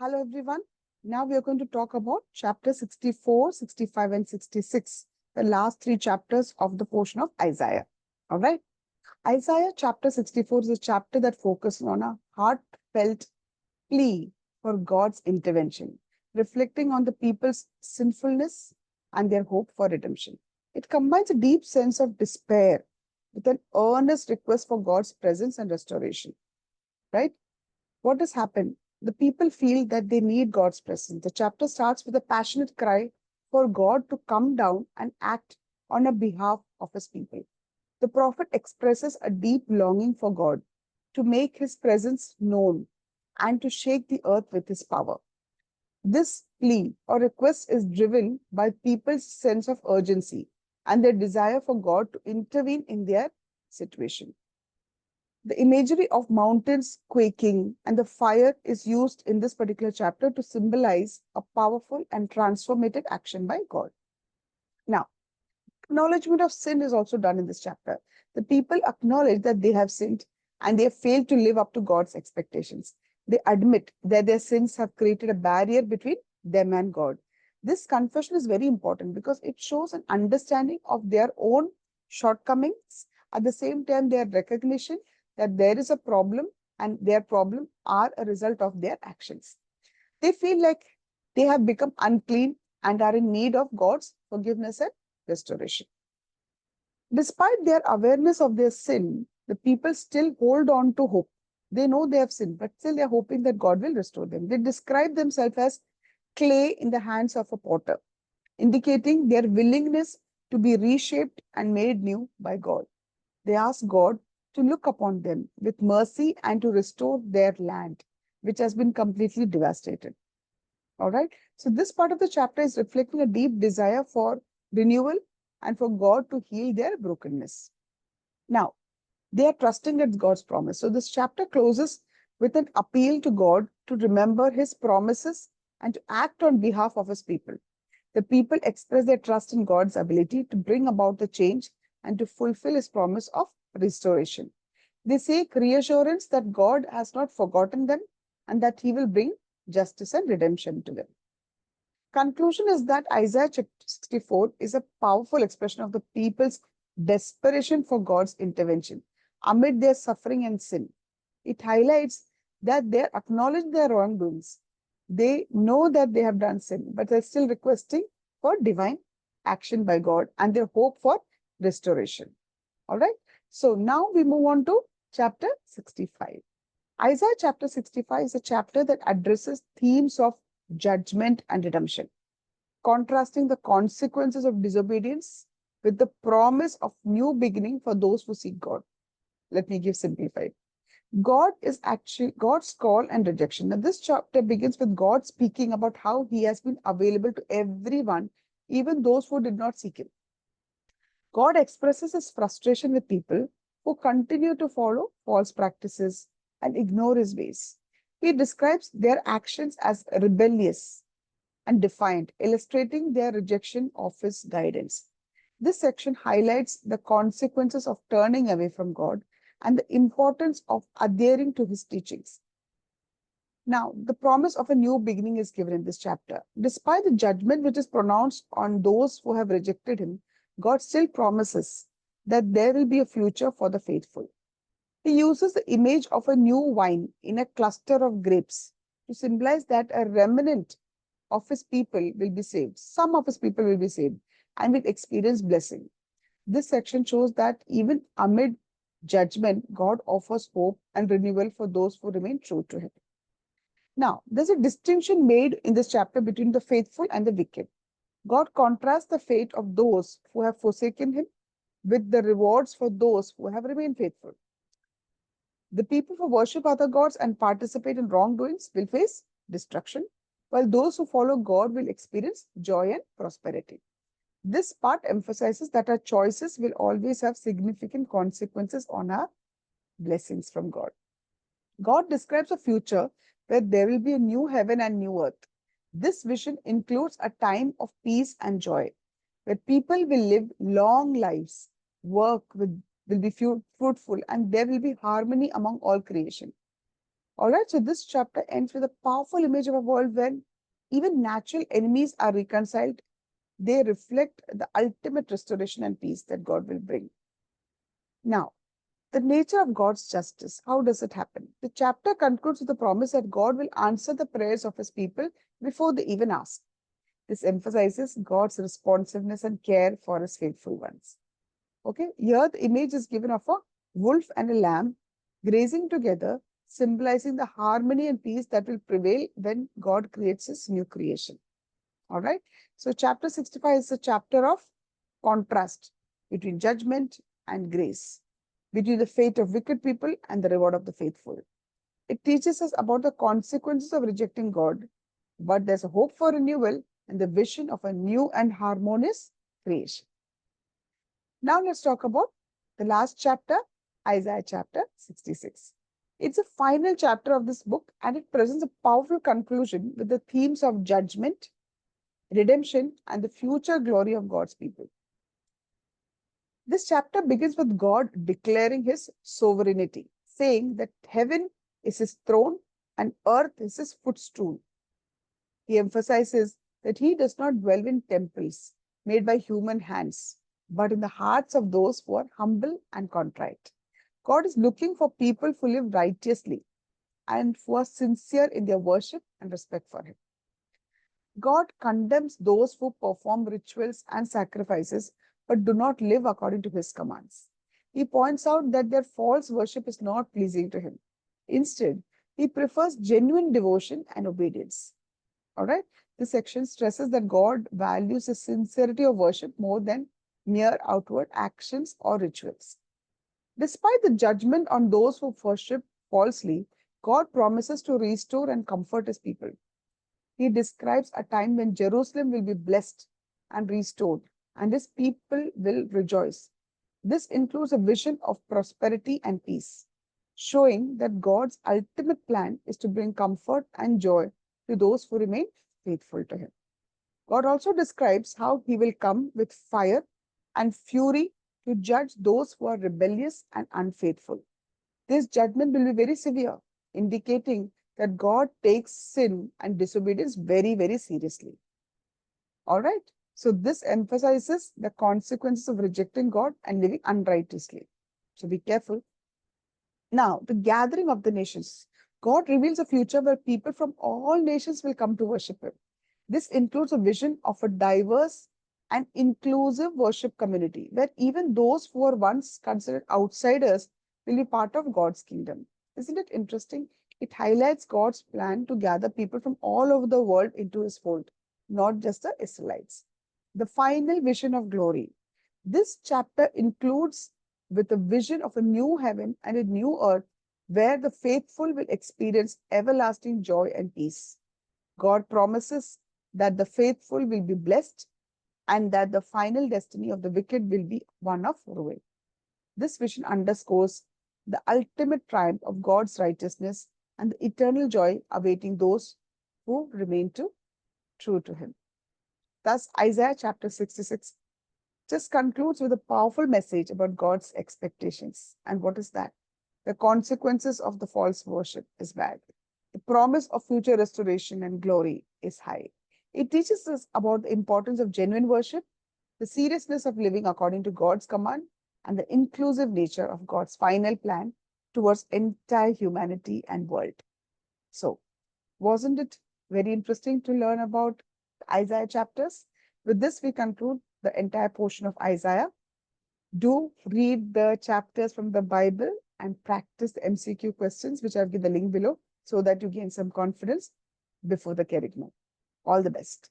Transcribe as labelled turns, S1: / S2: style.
S1: Hello everyone. Now we are going to talk about chapter 64, 65, and 66, the last three chapters of the portion of Isaiah. All right. Isaiah chapter 64 is a chapter that focuses on a heartfelt plea for God's intervention, reflecting on the people's sinfulness and their hope for redemption. It combines a deep sense of despair with an earnest request for God's presence and restoration, right? What has happened? The people feel that they need God's presence. The chapter starts with a passionate cry for God to come down and act on a behalf of his people. The prophet expresses a deep longing for God to make his presence known and to shake the earth with his power. This plea or request is driven by people's sense of urgency and their desire for God to intervene in their situation. The imagery of mountains quaking and the fire is used in this particular chapter to symbolize a powerful and transformative action by God. Now, acknowledgement of sin is also done in this chapter. The people acknowledge that they have sinned and they have failed to live up to God's expectations. They admit that their sins have created a barrier between them and God. This confession is very important because it shows an understanding of their own shortcomings. At the same time, their recognition that there is a problem and their problem are a result of their actions. They feel like they have become unclean and are in need of God's forgiveness and restoration. Despite their awareness of their sin, the people still hold on to hope. They know they have sinned, but still they're hoping that God will restore them. They describe themselves as clay in the hands of a potter, indicating their willingness to be reshaped and made new by God. They ask God to look upon them with mercy and to restore their land, which has been completely devastated. All right. So this part of the chapter is reflecting a deep desire for renewal and for God to heal their brokenness. Now, they are trusting at God's promise. So this chapter closes with an appeal to God to remember his promises and to act on behalf of his people. The people express their trust in God's ability to bring about the change and to fulfill his promise of restoration. They seek reassurance that God has not forgotten them and that he will bring justice and redemption to them. Conclusion is that Isaiah chapter 64 is a powerful expression of the people's desperation for God's intervention amid their suffering and sin. It highlights that they acknowledge their wrongdoings. They know that they have done sin, but they're still requesting for divine action by God and their hope for restoration. All right. So now we move on to chapter 65. Isaiah chapter 65 is a chapter that addresses themes of judgment and redemption, contrasting the consequences of disobedience with the promise of new beginning for those who seek God. Let me give simplified. God is actually God's call and rejection. Now, this chapter begins with God speaking about how he has been available to everyone, even those who did not seek him. God expresses his frustration with people who continue to follow false practices and ignore his ways. He describes their actions as rebellious and defiant, illustrating their rejection of his guidance. This section highlights the consequences of turning away from God and the importance of adhering to his teachings. Now, the promise of a new beginning is given in this chapter. Despite the judgment which is pronounced on those who have rejected him, God still promises that there will be a future for the faithful. He uses the image of a new wine in a cluster of grapes to symbolize that a remnant of his people will be saved. Some of his people will be saved and will experience blessing. This section shows that even amid judgment, God offers hope and renewal for those who remain true to him. Now, there's a distinction made in this chapter between the faithful and the wicked. God contrasts the fate of those who have forsaken him with the rewards for those who have remained faithful. The people who worship other gods and participate in wrongdoings will face destruction, while those who follow God will experience joy and prosperity. This part emphasizes that our choices will always have significant consequences on our blessings from God. God describes a future where there will be a new heaven and new earth. This vision includes a time of peace and joy, where people will live long lives, work will be fruitful, and there will be harmony among all creation. All right, so this chapter ends with a powerful image of a world where even natural enemies are reconciled. They reflect the ultimate restoration and peace that God will bring. Now, the nature of God's justice. How does it happen? The chapter concludes with the promise that God will answer the prayers of his people before they even ask. This emphasizes God's responsiveness and care for his faithful ones. Okay, here the image is given of a wolf and a lamb grazing together, symbolizing the harmony and peace that will prevail when God creates his new creation. All right, so chapter 65 is a chapter of contrast between judgment and grace, between the fate of wicked people and the reward of the faithful. It teaches us about the consequences of rejecting God, but there's a hope for renewal and the vision of a new and harmonious creation. Now let's talk about the last chapter, Isaiah chapter 66. It's a final chapter of this book and it presents a powerful conclusion with the themes of judgment, redemption, and the future glory of God's people. This chapter begins with God declaring his sovereignty, saying that heaven is his throne and earth is his footstool. He emphasizes that he does not dwell in temples made by human hands, but in the hearts of those who are humble and contrite. God is looking for people who live righteously and who are sincere in their worship and respect for him. God condemns those who perform rituals and sacrifices but do not live according to his commands. He points out that their false worship is not pleasing to him. Instead, he prefers genuine devotion and obedience. All right. This section stresses that God values the sincerity of worship more than mere outward actions or rituals. Despite the judgment on those who worship falsely, God promises to restore and comfort his people. He describes a time when Jerusalem will be blessed and restored, and his people will rejoice. This includes a vision of prosperity and peace, showing that God's ultimate plan is to bring comfort and joy to those who remain faithful to him. God also describes how he will come with fire and fury to judge those who are rebellious and unfaithful. This judgment will be very severe, indicating that God takes sin and disobedience very, very seriously. All right. So this emphasizes the consequences of rejecting God and living unrighteously. So be careful. Now, the gathering of the nations. God reveals a future where people from all nations will come to worship him. This includes a vision of a diverse and inclusive worship community where even those who were once considered outsiders will be part of God's kingdom. Isn't it interesting? It highlights God's plan to gather people from all over the world into his fold, not just the Israelites. The final vision of glory. This chapter includes with a vision of a new heaven and a new earth where the faithful will experience everlasting joy and peace. God promises that the faithful will be blessed and that the final destiny of the wicked will be one of ruin. This vision underscores the ultimate triumph of God's righteousness and the eternal joy awaiting those who remain true to him. Thus, Isaiah chapter 66 just concludes with a powerful message about God's expectations. And what is that? The consequences of the false worship is bad. The promise of future restoration and glory is high. It teaches us about the importance of genuine worship, the seriousness of living according to God's command, and the inclusive nature of God's final plan towards entire humanity and world. So, wasn't it very interesting to learn about Isaiah chapters? With this, we conclude the entire portion of Isaiah. Do read the chapters from the Bible and practice the MCQ questions, which I've given the link below, so that you gain some confidence before the Kerygma. All the best.